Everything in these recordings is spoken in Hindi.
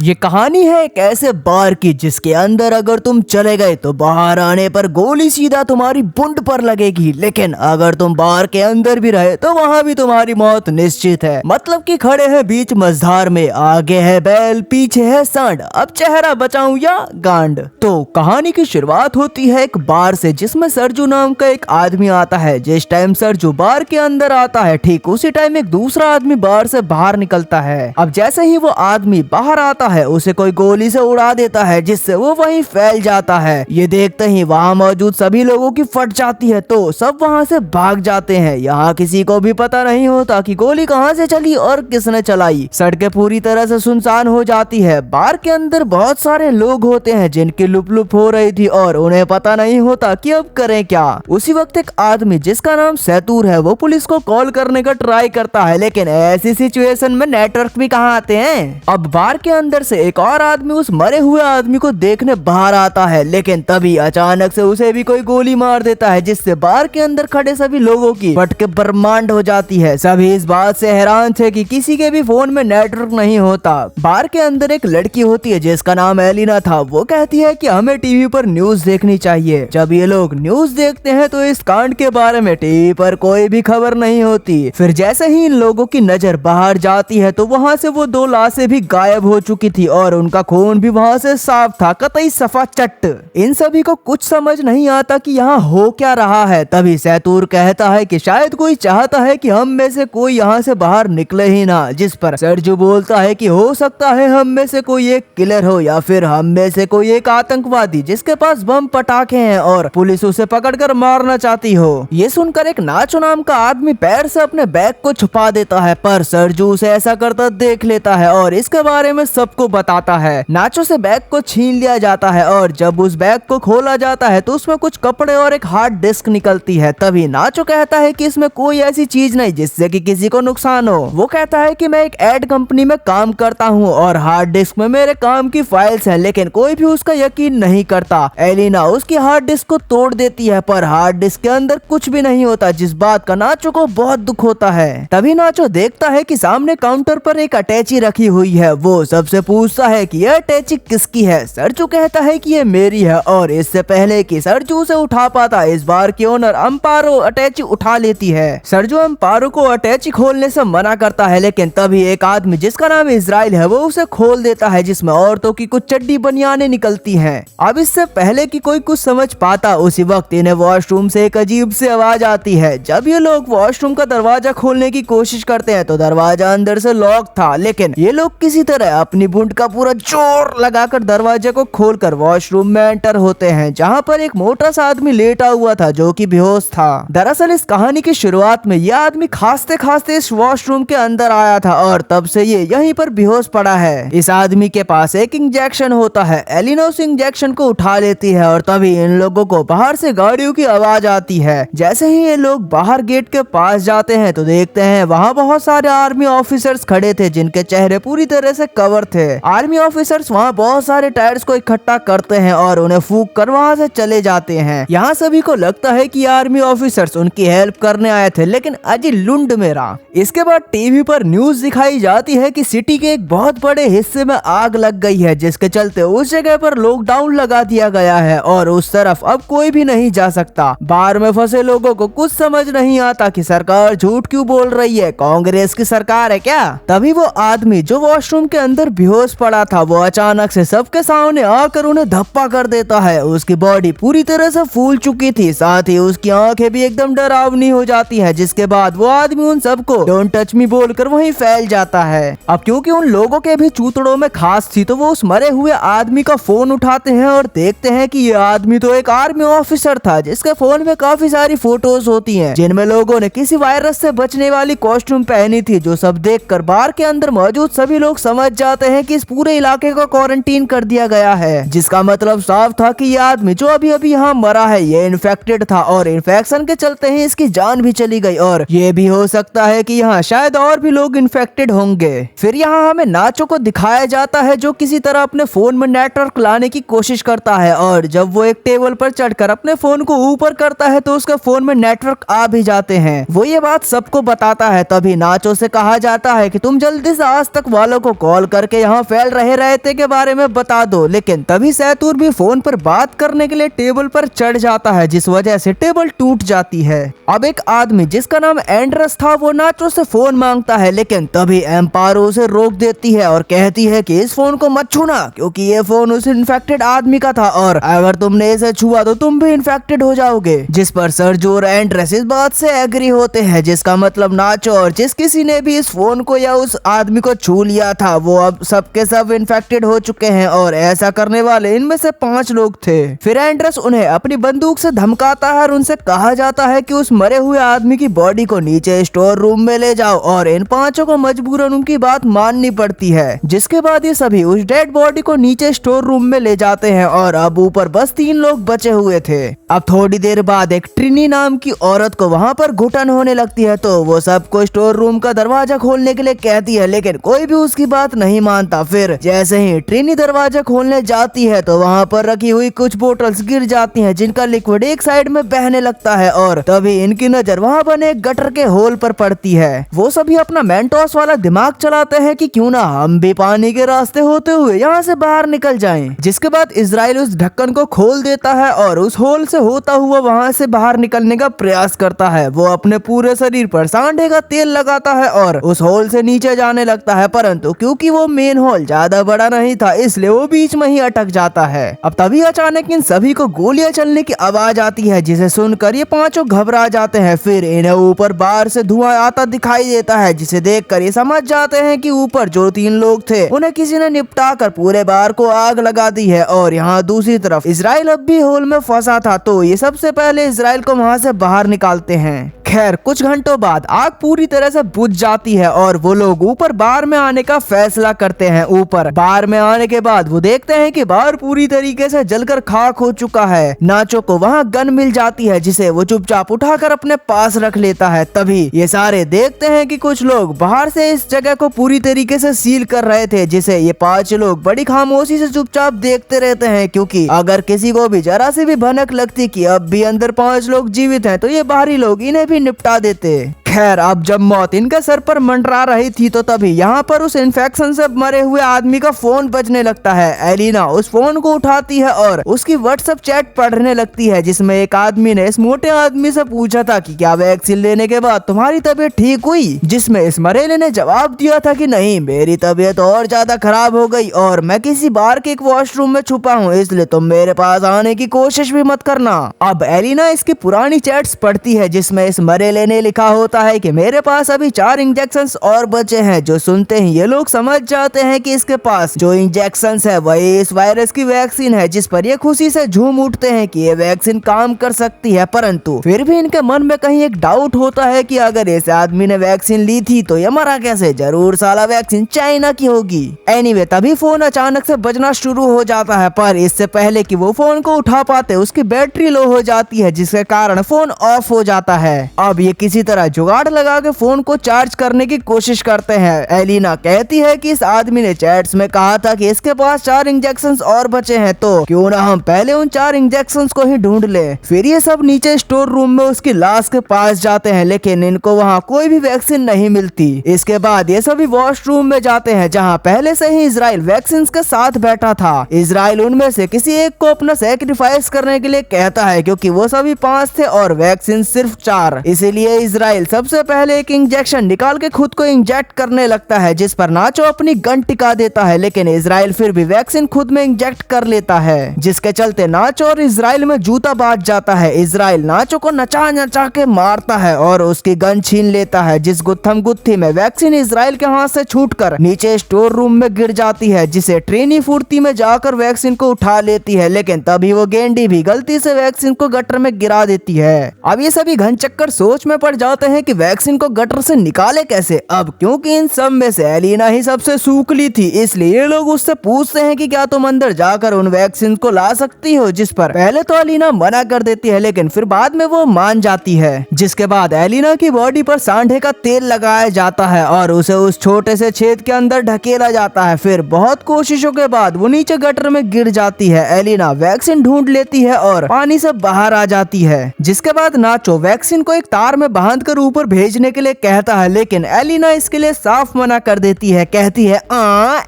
ये कहानी है एक ऐसे बार की जिसके अंदर अगर तुम चले गए तो बाहर आने पर गोली सीधा तुम्हारी बुंड पर लगेगी, लेकिन अगर तुम बार के अंदर भी रहे तो वहाँ भी तुम्हारी मौत निश्चित है। मतलब कि खड़े हैं बीच मझधार में, आगे है बैल पीछे है सांड, अब चेहरा बचाऊं या गांड। तो कहानी की शुरुआत होती है एक बार से जिसमें सरजू नाम का एक आदमी आता है। जिस टाइम सरजू बार के अंदर आता है ठीक उसी टाइम एक दूसरा आदमी बार से बाहर निकलता है। अब जैसे ही वो आदमी बाहर आता है उसे कोई गोली से उड़ा देता है जिससे वो वहीं फैल जाता है। ये देखते ही वहाँ मौजूद सभी लोगों की फट जाती है तो सब वहाँ से भाग जाते हैं। यहाँ किसी को भी पता नहीं होता कि गोली कहाँ से चली और किसने चलाई। सड़कें पूरी तरह से सुनसान हो जाती है। बार के अंदर बहुत सारे लोग होते हैं जिनकी लुप लुप हो रही थी और उन्हें पता नहीं होता कि अब करें क्या। उसी वक्त एक आदमी जिसका नाम सैतूर है वो पुलिस को कॉल करने का ट्राई करता है, लेकिन ऐसी सिचुएशन में नेटवर्क भी कहाँ आते हैं। अब बार के अंदर से एक और आदमी उस मरे हुए आदमी को देखने बाहर आता है, लेकिन तभी अचानक से उसे भी कोई गोली मार देता है जिससे बार के अंदर खड़े सभी लोगों की फट के ब्रह्मांड हो जाती है। सभी इस बात से हैरान थे कि किसी के भी फोन में नेटवर्क नहीं होता। बार के अंदर एक लड़की होती है जिसका नाम एलिना था। वो कहती है कि हमें टीवी पर न्यूज देखनी चाहिए। जब ये लोग न्यूज देखते हैं तो इस कांड के बारे में टीवी पर कोई भी खबर नहीं होती। फिर जैसे ही इन लोगों की नजर बाहर जाती है तो वहाँ से वो दो लाशें भी गायब हो चुकी थी और उनका खून भी वहाँ से साफ था, कतई सफा चट। इन सभी को कुछ समझ नहीं आता कि यहाँ हो क्या रहा है। तभी सैतूर कहता है कि शायद कोई चाहता है कि हम में से कोई यहाँ से बाहर निकले ही ना, जिस पर सरजू बोलता है कि हो सकता है हम में से कोई एक किलर हो या फिर हम में से कोई एक आतंकवादी जिसके पास बम पटाखे हैं और पुलिस उसे पकड़कर मारना चाहती हो। ये सुनकर एक नाचो नाम का आदमी पैर से अपने बैग को छुपा देता है, पर सरजू उसे ऐसा करता देख लेता है और इसके बारे में सबको बताता है। नाचो से बैग को छीन लिया जाता है और जब उस बैग को खोला जाता है तो उसमें कुछ कपड़े और एक हार्ड डिस्क निकलती है। तभी नाचो कहता है कि इसमें कोई ऐसी चीज नहीं जिससे कि किसी को नुकसान हो। वो कहता है कि मैं एक एड कंपनी में काम करता हूँ और हार्ड डिस्क में मेरे काम की फाइल्स हैं, लेकिन कोई भी उसका यकीन नहीं करता। एलिना उसकी हार्ड डिस्क को तोड़ देती है पर हार्ड डिस्क के अंदर कुछ भी नहीं होता, जिस बात का नाचो को बहुत दुख होता है। तभी नाचो देखता है कि सामने काउंटर पर एक अटैची रखी हुई है। वो सबसे पूछता है कि यह अटैची किसकी है। सरजू कहता है कि ये मेरी है और इससे पहले कि सरजू उसे उठा पाता इस बार की ओनर अम्पारो अटैची उठा लेती है। सरजू अम्पारो को अटैची खोलने से मना करता है, लेकिन तभी एक आदमी जिसका नाम इजराइल है वो उसे खोल देता है जिसमें औरतों की कुछ चड्डी बनियाने निकलती हैं। अब इससे पहले कि कोई कुछ समझ पाता उसी वक्त इन्हें वॉशरूम से एक अजीब सी आवाज आती है। जब ये लोग वॉशरूम का दरवाजा खोलने की कोशिश करते हैं तो दरवाजा अंदर से लॉक था, लेकिन ये लोग किसी तरह अपनी बूंद का पूरा जोर लगाकर दरवाजे को खोलकर वॉशरूम में एंटर होते हैं, जहाँ पर एक मोटा सा आदमी लेटा हुआ था जो कि बेहोश था। दरअसल इस कहानी की शुरुआत में यह आदमी खांसते खांसते इस वॉशरूम के अंदर आया था और तब से ये यहीं पर बेहोश पड़ा है। इस आदमी के पास एक इंजेक्शन होता है। एलिना उस इंजेक्शन को उठा लेती है और तभी इन लोगों को बाहर से गाड़ियों की आवाज आती है। जैसे ही ये लोग बाहर गेट के पास जाते हैं तो देखते हैं वहाँ बहुत सारे आर्मी ऑफिसर्स खड़े थे जिनके चेहरे पूरी तरह से कवर थे। आर्मी ऑफिसर्स वहाँ बहुत सारे टायर्स को इकट्ठा करते हैं और उन्हें फूंक कर वहाँ से चले जाते हैं। यहाँ सभी को लगता है कि आर्मी ऑफिसर्स उनकी हेल्प करने आए थे, लेकिन अजी लुंड मेरा। इसके बाद टीवी पर न्यूज दिखाई जाती है कि सिटी के एक बहुत बड़े हिस्से में आग लग गई है, जिसके चलते उस जगह पर लॉकडाउन लगा दिया गया है और उस तरफ अब कोई भी नहीं जा सकता। बाहर में फंसे लोगों को कुछ समझ नहीं आता कि सरकार झूठ क्यों बोल रही है, कांग्रेस की सरकार है क्या। तभी वो आदमी जो वॉशरूम के अंदर बेहोश पड़ा था वो अचानक से सबके सामने आकर उन्हें धप्पा कर देता है। उसकी बॉडी पूरी तरह से फूल चुकी थी, साथ ही उसकी आंखें भी एकदम डरावनी हो जाती है, जिसके बाद वो आदमी उन सबको डोंट टच मी बोलकर वहीं फैल जाता है। अब क्योंकि उन लोगों के भी चूतड़ों में खास थी तो वो उस मरे हुए आदमी का फोन उठाते हैं और देखते हैं कि ये आदमी तो एक आर्मी ऑफिसर था जिसके फोन में काफी सारी फोटोज होती हैं जिनमें लोगों ने किसी वायरस से बचने वाली कॉस्ट्यूम पहनी थी, जो सब देखकर बार के अंदर मौजूद सभी लोग समझ जाते हैं कि इस पूरे इलाके को क्वारंटीन कर दिया गया है, जिसका मतलब साफ था कि ये आदमी जो अभी अभी यहाँ मरा है ये इन्फेक्टेड था और इन्फेक्शन के चलते ही इसकी जान भी चली गई और ये भी हो सकता है कि यहाँ शायद और भी लोग इन्फेक्टेड होंगे। फिर यहाँ हमें नाचो को दिखाया जाता है जो किसी तरह अपने फोन में नेटवर्क लाने की कोशिश करता है और जब वो एक टेबल पर चढ़कर अपने फोन को ऊपर करता है तो उसके फोन में नेटवर्क आ भी जाते हैं। वो ये बात सबको बताता है। तभी नाचो से कहा जाता है कि तुम जल्दी से आज तक वालों को कॉल करके यहाँ फैल रहे थे के बारे में बता दो। लेकिन तभी सैतूर भी फोन पर बात करने के लिए टेबल पर चढ़ जाता है, जिस वजह से टेबल टूट जाती है। अब एक आदमी जिसका नाम एंड्रस था वो नाचो से फोन मांगता है, लेकिन तभी एम्पारो उसे रोक देती है और कहती है कि इस फोन को मत छूना, क्योंकि ये फोन उस इन्फेक्टेड आदमी का था और अगर तुमने इसे छुआ तो तुम भी इन्फेक्टेड हो जाओगे। जिस पर सर्जो और एंड्रस इस बात से एग्री होते हैं, जिसका मतलब नाचो और जिस किसी ने भी इस फोन को या उस आदमी को छू लिया था वो अब सबके सब इन्फेक्टेड हो चुके हैं और ऐसा करने वाले इनमें से 5 लोग थे। फिर एंड्रस उन्हें अपनी बंदूक से धमकाता है और उनसे कहा जाता है कि उस मरे हुए आदमी की बॉडी को नीचे स्टोर रूम में ले जाओ और इन 5 को मजबूरन उनकी बात माननी पड़ती है। जिसके बाद ये सभी उस डेड बॉडी को नीचे स्टोर रूम में ले जाते हैं और अब ऊपर बस 3 लोग बचे हुए थे। अब थोड़ी देर बाद एक ट्रिनी नाम की औरत को वहाँ पर घुटन होने लगती है, तो वो सबको स्टोर रूम का दरवाजा खोलने के लिए कहती है, लेकिन कोई भी उसकी बात नहीं मानता। फिर जैसे ही ट्रिनी दरवाजा खोलने जाती है तो वहाँ पर रखी हुई कुछ बोतल्स गिर जाती हैं, जिनका लिक्विड एक साइड में बहने लगता है और तभी इनकी नजर वहाँ बने गटर के होल पर पड़ती है। वो सभी अपना मेंटोस वाला दिमाग चलाते हैं कि क्यों ना हम भी पानी के रास्ते होते हुए यहाँ से बाहर निकल जाएं। जिसके बाद इजराइल उस ढक्कन को खोल देता है और उस होल से होता हुआ वहाँ से बाहर निकलने का प्रयास करता है। वो अपने पूरे शरीर पर सांडे का तेल लगाता है और उस होल से नीचे जाने लगता है, परंतु क्योंकि वो मेन होल ज्यादा बड़ा नहीं था इसलिए वो बीच में ही अटक जाता है। अब तभी अचानक इन सभी को गोलियां चलने की आवाज आती है, जिसे सुनकर ये 5 घबरा जाते हैं। फिर इन्हें ऊपर बाहर से धुआं आता दिखाई देता है, जिसे देखकर ये समझ जाते हैं कि ऊपर जो 3 लोग थे उन्हें किसी ने निपटा कर पूरे बार को आग लगा दी है। और यहाँ दूसरी तरफ इजराइल अब भी होल में फंसा था, तो ये सबसे पहले इजराइल को वहाँ से बाहर निकालते हैं। खैर कुछ घंटों बाद आग पूरी तरह से बुझ जाती है और वो लोग ऊपर बार में आने का फैसला करते हैं। ऊपर बार में आने के बाद वो देखते हैं कि बार पूरी तरीके से जलकर खाक हो चुका है। नाचो को वहाँ गन मिल जाती है, जिसे वो चुपचाप उठाकर अपने पास रख लेता है। तभी ये सारे देखते हैं कि कुछ लोग बाहर से इस जगह को पूरी तरीके से सील कर रहे थे, जिसे ये 5 लोग बड़ी खामोशी से चुपचाप देखते रहते हैं, क्योंकि अगर किसी को भी जरा सी भी भनक लगती कि अब भी अंदर 5 लोग जीवित हैं तो ये बाहरी लोग इन्हें भी निपटा देते। खैर अब जब मौत इनके सर पर मंडरा रही थी तो तभी यहाँ पर उस इन्फेक्शन से मरे हुए आदमी का फोन बजने लगता है। एलिना उस फोन को उठाती है और उसकी व्हाट्सएप चैट पढ़ने लगती है, जिसमें एक आदमी ने इस मोटे आदमी से पूछा था कि क्या वैक्सीन लेने के बाद तुम्हारी तबीयत ठीक हुई, जिसमें इस मरेले ने जवाब दिया था कि नहीं, मेरी तबीयत और ज्यादा खराब हो गई और मैं किसी बार के एक वॉशरूम में छुपा हूँ, इसलिए तुम मेरे पास आने की कोशिश भी मत करना। अब एलिना इसकी पुरानी चैट्स पढ़ती है, जिसमें इस मरेले ने लिखा होता है कि मेरे पास अभी 4 इंजेक्शंस और बचे हैं। जो सुनते ही ये लोग समझ जाते हैं कि इसके पास जो इंजेक्शंस है वही इस वायरस की वैक्सीन है, जिस पर ये खुशी से झूम उठते हैं कि ये वैक्सीन काम कर सकती है। परंतु फिर भी इनके मन में कहीं एक डाउट होता है कि अगर इस आदमी ने वैक्सीन ली थी तो ये मरा कैसे, जरूर साला वैक्सीन चाइना की होगी। एनीवे तभी फोन अचानक से बजना शुरू हो जाता है, पर इससे पहले कि वो फोन को उठा पाते उसकी बैटरी लो हो जाती है, जिसके कारण फोन ऑफ हो जाता है। अब ये किसी तरह जुगाड़ लगा के फोन को चार्ज करने की कोशिश करते हैं। एलिना कहती है कि इस आदमी ने चैट्स में कहा था कि इसके पास 4 इंजेक्शंस और बचे हैं, तो क्यों ना हम पहले उन 4 इंजेक्शंस को ही ढूंढ ले। फिर ये सब नीचे स्टोर रूम में उसकी लाश के पास जाते हैं, लेकिन इनको वहाँ कोई भी वैक्सीन नहीं मिलती। इसके बाद ये सभी वॉशरूम में जाते हैं, जहाँ पहले से ही इजराइल वैक्सीन के साथ बैठा था। इजराइल उनमें से किसी एक को अपना सैक्रिफाइस करने के लिए कहता है, क्योंकि वो सभी 5 थे और वैक्सीन सिर्फ 4। इसीलिए इजराइल सबसे पहले एक इंजेक्शन निकाल के खुद को इंजेक्ट करने लगता है, जिस पर नाचो अपनी गन टिका देता है, लेकिन इजराइल फिर भी वैक्सीन खुद में इंजेक्ट कर लेता है, जिसके चलते नाचो और इजराइल में जूता बाज जाता है। इजराइल नाचो को नचा नचा के मारता है और उसकी गन छीन लेता है, जिस गुत्थम गुत्थी में वैक्सीन इजराइल के हाथ से छूटकर नीचे स्टोर रूम में गिर जाती है, जिसे ट्रेनी फुर्ती में जाकर वैक्सीन को उठा लेती है, लेकिन तभी वो गेंडी भी गलती से वैक्सीन को गटर में गिरा देती है। अब ये सभी घन चक्कर सोच में पड़ जाते हैं कि वैक्सीन को गटर से निकाले कैसे। अब क्योंकि इन सब में से एलिना ही सबसे सूखली थी, इसलिए ये लोग उससे पूछते हैं कि क्या तुम अंदर जाकर उन वैक्सीन को ला सकती हो, जिस पर पहले तो एलिना मना कर देती है, लेकिन फिर बाद में वो मान जाती है। जिसके बाद एलिना की बॉडी पर सांडे का तेल लगाया जाता है और उसे उस छोटे से छेद के अंदर ढकेला जाता है। फिर बहुत कोशिशों के बाद वो नीचे गटर में गिर जाती है। एलिना वैक्सीन ढूंढ लेती है और पानी से बाहर आ जाती है। जिसके बाद नाचो वैक्सीन को एक तार में बांध कर ऊपर ऊपर भेजने के लिए कहता है, लेकिन एलिना इसके लिए साफ मना कर देती है। कहती है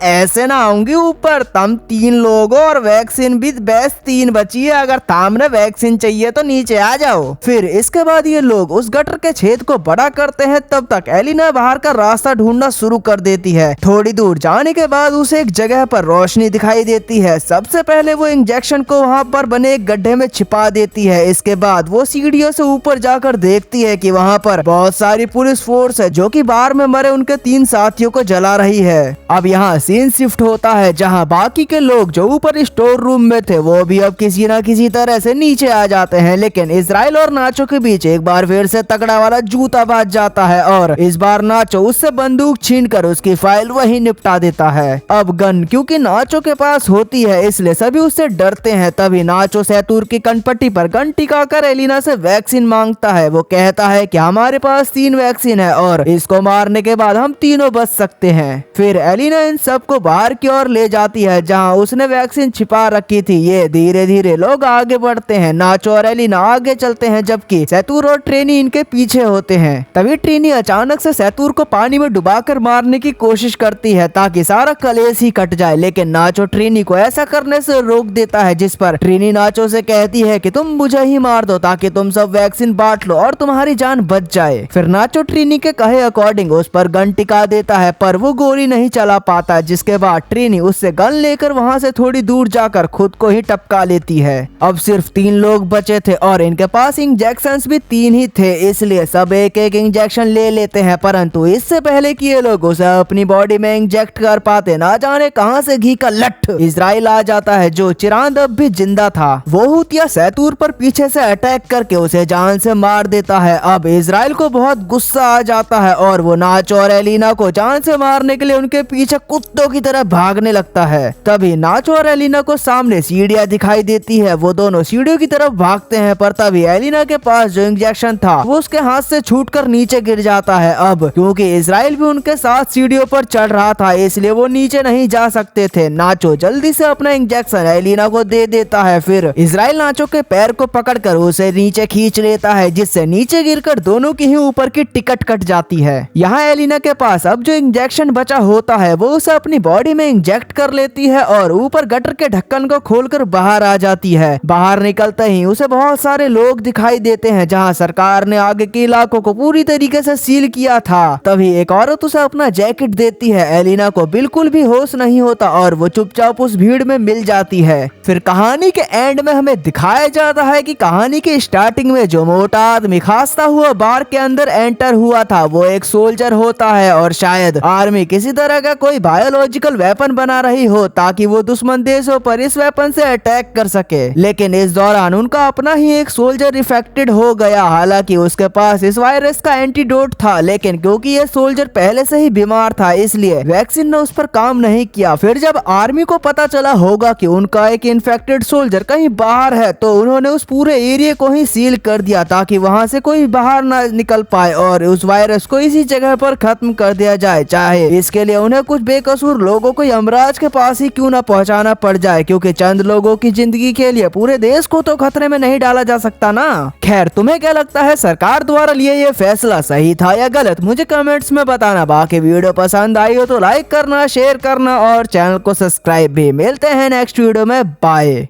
ऐसे ना आऊंगी ऊपर, तुम 3 लोग हो और वैक्सीन भी बेस्ट 3 बची है, अगर सामने वैक्सीन चाहिए तो नीचे आ जाओ। फिर इसके बाद ये लोग उस गटर के छेद को बड़ा करते हैं। तब तक एलिना बाहर का रास्ता ढूंढना शुरू कर देती है। थोड़ी दूर जाने के बाद उसे एक जगह पर रोशनी दिखाई देती है। सबसे पहले वो इंजेक्शन को वहाँ पर बने एक गड्ढे में छिपा देती है। इसके बाद वो सीढ़ियों से ऊपर जाकर देखती है कि वहाँ पर बहुत सारी पुलिस फोर्स है जो कि बार में मरे उनके 3 साथियों को जला रही है। अब यहाँ सीन शिफ्ट होता है जहाँ बाकी के लोग जो ऊपर स्टोर रूम में थे वो भी अब किसी न किसी तरह से नीचे आ जाते हैं। लेकिन इजराइल और नाचो के बीच एक बार फिर से तगड़ा वाला जूता बाज जाता है और इस बार नाचो उससे बंदूक छीनकर उसकी फाइल वही निपटा देता है। अब गन क्योंकि नाचो के पास होती है इसलिए सभी उससे डरते हैं। तभी नाचो सैतूर की कनपट्टी पर गन टिकाकर एलिना से वैक्सीन मांगता है। वो कहता है कि हमारे पास 3 वैक्सीन है और इसको मारने के बाद हम तीनों बच सकते हैं। फिर एलिना इन सबको बाहर की ओर ले जाती है जहां उसने वैक्सीन छिपा रखी थी। ये धीरे धीरे लोग आगे बढ़ते हैं। नाचो और एलिना आगे चलते हैं जबकि सैतूर और ट्रेनी इनके पीछे होते हैं। तभी ट्रेनी अचानक से सैतूर को पानी में डुबाकर मारने की कोशिश करती है ताकि सारा कलेश ही कट जाए। लेकिन नाचो ट्रेनी को ऐसा करने से रोक देता है, जिस पर ट्रेनी नाचो से कहती है कि तुम मुझे ही मार दो ताकि तुम सब वैक्सीन बांट लो और तुम्हारी जान बच जाए। फिर नाचो ट्रेनी के कहे अकॉर्डिंग उस पर गन टिका देता है पर वो गोली नहीं चला पाता, जिसके बाद ट्रेनी उससे गन लेकर वहाँ से थोड़ी दूर जाकर खुद को ही टपका लेती है। अब सिर्फ 3 लोग बचे थे और इनके पास इंजेक्शंस भी 3 ही थे, इसलिए सब एक एक इंजेक्शन ले लेते हैं। परंतु इससे पहले कि ये लोग उसे अपनी बॉडी में इंजेक्ट कर पाते, ना जाने कहां से घी का लठ इजराइल आ जाता है जो चिरांद अब भी जिंदा था। वो हुतिया सैतूर पर पीछे से अटैक करके उसे जान से मार देता है। अब इजराइल को बहुत गुस्सा आ जाता है और वो नाचो और एलिना को जान से मारने के लिए उनके पीछे कुत्तों की तरह भागने लगता है। तभी नाचो और एलिना को सामने सीढ़ियां दिखाई देती है। वो दोनों सीढ़ियों की तरफ भागते हैं पर तभी एलिना के पास जो इंजेक्शन था वो उसके हाथ से छूटकर नीचे गिर जाता है। अब क्योंकि इजराइल भी उनके साथ सीढ़ियों पर चढ़ रहा था इसलिए वो नीचे नहीं जा सकते थे। नाचो जल्दी से अपना इंजेक्शन एलिना को दे देता है। फिर इजराइल नाचो के पैर को पकड़कर उसे नीचे खींच लेता है, जिससे नीचे गिरकर दोनों की ही ऊपर की टिकट कट जाती है। यहाँ एलिना के पास अब जो इंजेक्शन बचा होता है वो उसे अपनी बॉडी में इंजेक्ट कर लेती है और ऊपर गटर के ढक्कन को खोलकर बाहर आ जाती है। बाहर निकलते ही उसे बहुत सारे लोग दिखाई देते हैं जहाँ सरकार ने आगे के इलाकों को पूरी तरीके से सील किया था। तभी एक औरत उसे अपना जैकेट देती है। एलिना को बिल्कुल भी होश नहीं होता और वो चुपचाप उस भीड़ में मिल जाती है। फिर कहानी के एंड में हमें दिखाया जाता है कि कहानी के स्टार्टिंग में जो मोटा आदमी खांसता हुआ बार के अंदर एंटर हुआ था वो एक सोल्जर होता है और शायद आर्मी किसी तरह का कोई बायोलॉजिकल वेपन बना रही हो ताकि वो दुश्मन देशों पर इस वेपन से अटैक कर सके। लेकिन इस दौरान उनका अपना ही एक सोल्जर इफेक्टेड हो गया। हालांकि उसके पास इस वायरस का एंटीडोट था, लेकिन क्योंकि ये सोल्जर पहले से ही बीमार था इसलिए वैक्सीन ने उस पर काम नहीं किया। फिर जब आर्मी को पता चला होगा कि उनका एक इन्फेक्टेड सोल्जर कहीं बाहर है तो उन्होंने उस पूरे एरिया को ही सील कर दिया ताकि वहां से कोई बाहर ना निकल पाए और उस वायरस को इसी जगह पर खत्म कर दिया जाए, चाहे इसके लिए उन्हें कुछ बेकसूर लोगों को यमराज के पास ही क्यों ना पहुंचाना पड़ जाए, क्योंकि चंद लोगों की जिंदगी के लिए पूरे देश को तो खतरे में नहीं डाला जा सकता ना। खैर, तुम्हें क्या लगता है सरकार द्वारा लिए ये फैसला सही था या गलत, मुझे कमेंट्स में बताना। बाकी वीडियो पसंद आई हो तो लाइक करना, शेयर करना और चैनल को सब्सक्राइब भी। मिलते हैं नेक्स्ट वीडियो में, बाय।